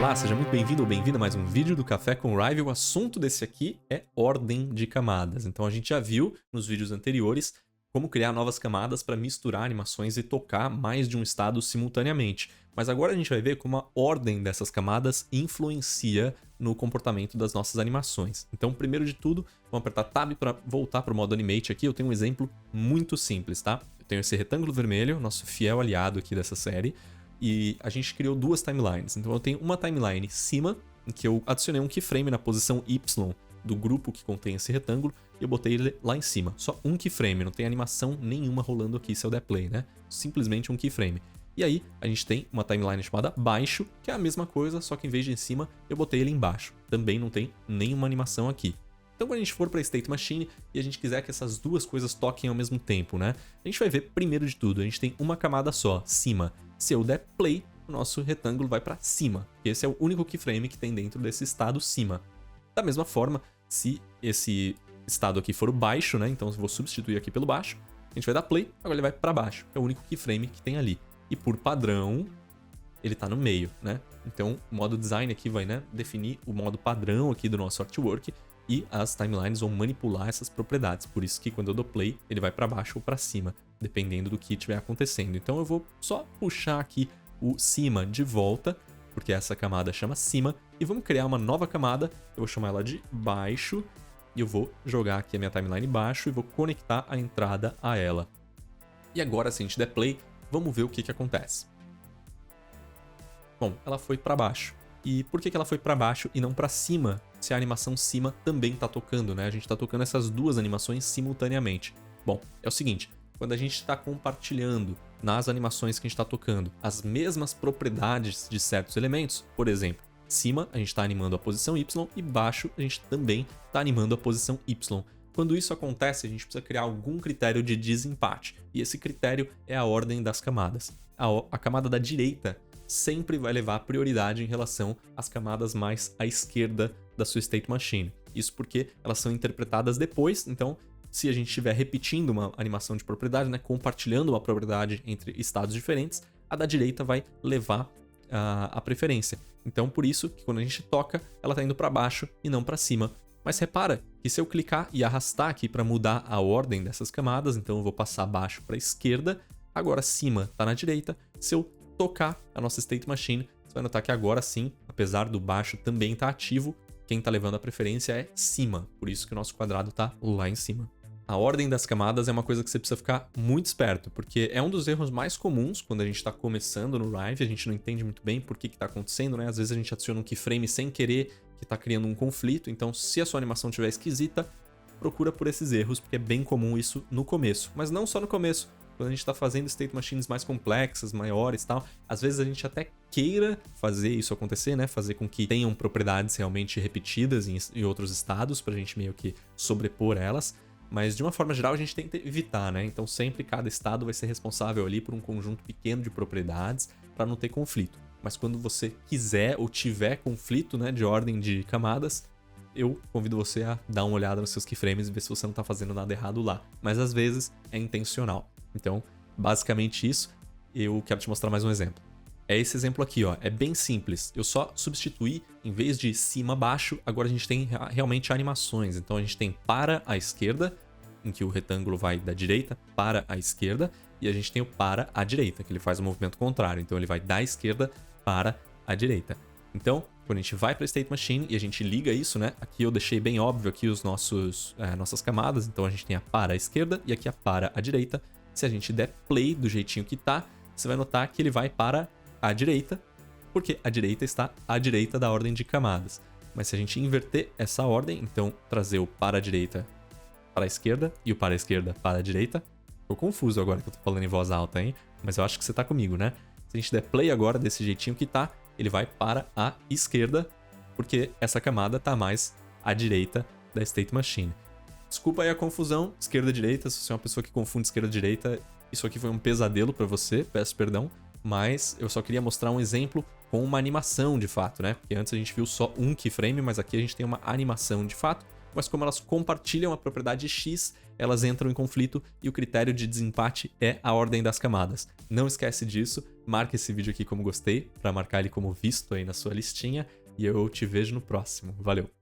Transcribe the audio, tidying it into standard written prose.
Olá, seja muito bem-vindo ou bem-vinda a mais um vídeo do Café com Rive. O assunto desse aqui é ordem de camadas. Então a gente já viu nos vídeos anteriores como criar novas camadas para misturar animações e tocar mais de um estado simultaneamente. Mas agora a gente vai ver como a ordem dessas camadas influencia no comportamento das nossas animações. Então, primeiro de tudo, vamos apertar Tab para voltar para o modo Animate aqui. Eu tenho um exemplo muito simples, tá? Eu tenho esse retângulo vermelho, nosso fiel aliado aqui dessa série. E a gente criou duas timelines. Então eu tenho uma timeline cima, em que eu adicionei um keyframe na posição Y do grupo que contém esse retângulo, e eu botei ele lá em cima. Só um keyframe, não tem animação nenhuma rolando aqui se eu der play, né? Simplesmente um keyframe. E aí a gente tem uma timeline chamada baixo, que é a mesma coisa, só que em vez de em cima, eu botei ele embaixo. Também não tem nenhuma animação aqui. Então quando a gente for para State Machine e a gente quiser que essas duas coisas toquem ao mesmo tempo, né? A gente vai ver, primeiro de tudo, a gente tem uma camada só, cima. Se eu der play, o nosso retângulo vai para cima. Esse é o único keyframe que tem dentro desse estado cima. Da mesma forma, se esse estado aqui for o baixo, né? Então eu vou substituir aqui pelo baixo. A gente vai dar play, agora ele vai para baixo. É o único keyframe que tem ali. E por padrão, ele está no meio, né? Então o modo design aqui vai, né, definir o modo padrão aqui do nosso artwork. E as timelines vão manipular essas propriedades. Por isso que quando eu dou play, ele vai para baixo ou para cima, dependendo do que estiver acontecendo. Então eu vou só puxar aqui o cima de volta, porque essa camada chama cima, e vamos criar uma nova camada. Eu vou chamar ela de baixo, e eu vou jogar aqui a minha timeline baixo e vou conectar a entrada a ela. E agora, se a gente der play, vamos ver o que acontece. Bom, ela foi para baixo. E por que ela foi para baixo e não para cima, se a animação cima também está tocando, né? A gente está tocando essas duas animações simultaneamente. Bom, é o seguinte, quando a gente está compartilhando nas animações que a gente está tocando as mesmas propriedades de certos elementos, por exemplo, cima a gente está animando a posição Y e baixo a gente também está animando a posição Y. Quando isso acontece, a gente precisa criar algum critério de desempate, e esse critério é a ordem das camadas. A camada da direita sempre vai levar prioridade em relação às camadas mais à esquerda da sua State Machine. Isso porque elas são interpretadas depois, então se a gente estiver repetindo uma animação de propriedade, né, compartilhando uma propriedade entre estados diferentes, a da direita vai levar a preferência. Então por isso que quando a gente toca, ela está indo para baixo e não para cima. Mas repara que se eu clicar e arrastar aqui para mudar a ordem dessas camadas, então eu vou passar baixo para a esquerda, agora cima está na direita. Se eu tocar a nossa State Machine, você vai notar que agora sim, apesar do baixo também estar ativo, quem está levando a preferência é cima, por isso que o nosso quadrado está lá em cima. A ordem das camadas é uma coisa que você precisa ficar muito esperto, porque é um dos erros mais comuns quando a gente está começando no Rive, a gente não entende muito bem por que está acontecendo, né? Às vezes a gente adiciona um keyframe sem querer, que está criando um conflito, então se a sua animação estiver esquisita, procura por esses erros, porque é bem comum isso no começo, mas não só no começo. Quando a gente está fazendo State Machines mais complexas, maiores e tal, às vezes a gente até queira fazer isso acontecer, né? Fazer com que tenham propriedades realmente repetidas em outros estados, para a gente meio que sobrepor elas, mas de uma forma geral a gente tenta evitar, né? Então sempre cada estado vai ser responsável ali por um conjunto pequeno de propriedades para não ter conflito. Mas quando você quiser ou tiver conflito, né, de ordem de camadas, eu convido você a dar uma olhada nos seus keyframes e ver se você não está fazendo nada errado lá. Mas às vezes é intencional. Então, basicamente isso, eu quero te mostrar mais um exemplo. É esse exemplo aqui, ó, é bem simples. Eu só substituí, em vez de cima baixo, agora a gente tem realmente animações. Então a gente tem para a esquerda, em que o retângulo vai da direita para a esquerda, e a gente tem o para a direita, que ele faz o movimento contrário. Então ele vai da esquerda para a direita. Então, quando a gente vai para a State Machine e a gente liga isso, né? Aqui eu deixei bem óbvio aqui os nossas camadas. Então a gente tem a para a esquerda e aqui a para a direita. Se a gente der play do jeitinho que tá, você vai notar que ele vai para a direita, porque a direita está à direita da ordem de camadas. Mas se a gente inverter essa ordem, então trazer o para a direita para a esquerda e o para a esquerda para a direita, ficou confuso agora que eu tô falando em voz alta, hein? Mas eu acho que você tá comigo, né? Se a gente der play agora desse jeitinho que tá, ele vai para a esquerda, porque essa camada tá mais à direita da State Machine. Desculpa aí a confusão, esquerda e direita, se você é uma pessoa que confunde esquerda e direita, isso aqui foi um pesadelo pra você, peço perdão, mas eu só queria mostrar um exemplo com uma animação de fato, né? Porque antes a gente viu só um keyframe, mas aqui a gente tem uma animação de fato, mas como elas compartilham a propriedade X, elas entram em conflito e o critério de desempate é a ordem das camadas. Não esquece disso, marca esse vídeo aqui como gostei, para marcar ele como visto aí na sua listinha, e eu te vejo no próximo. Valeu!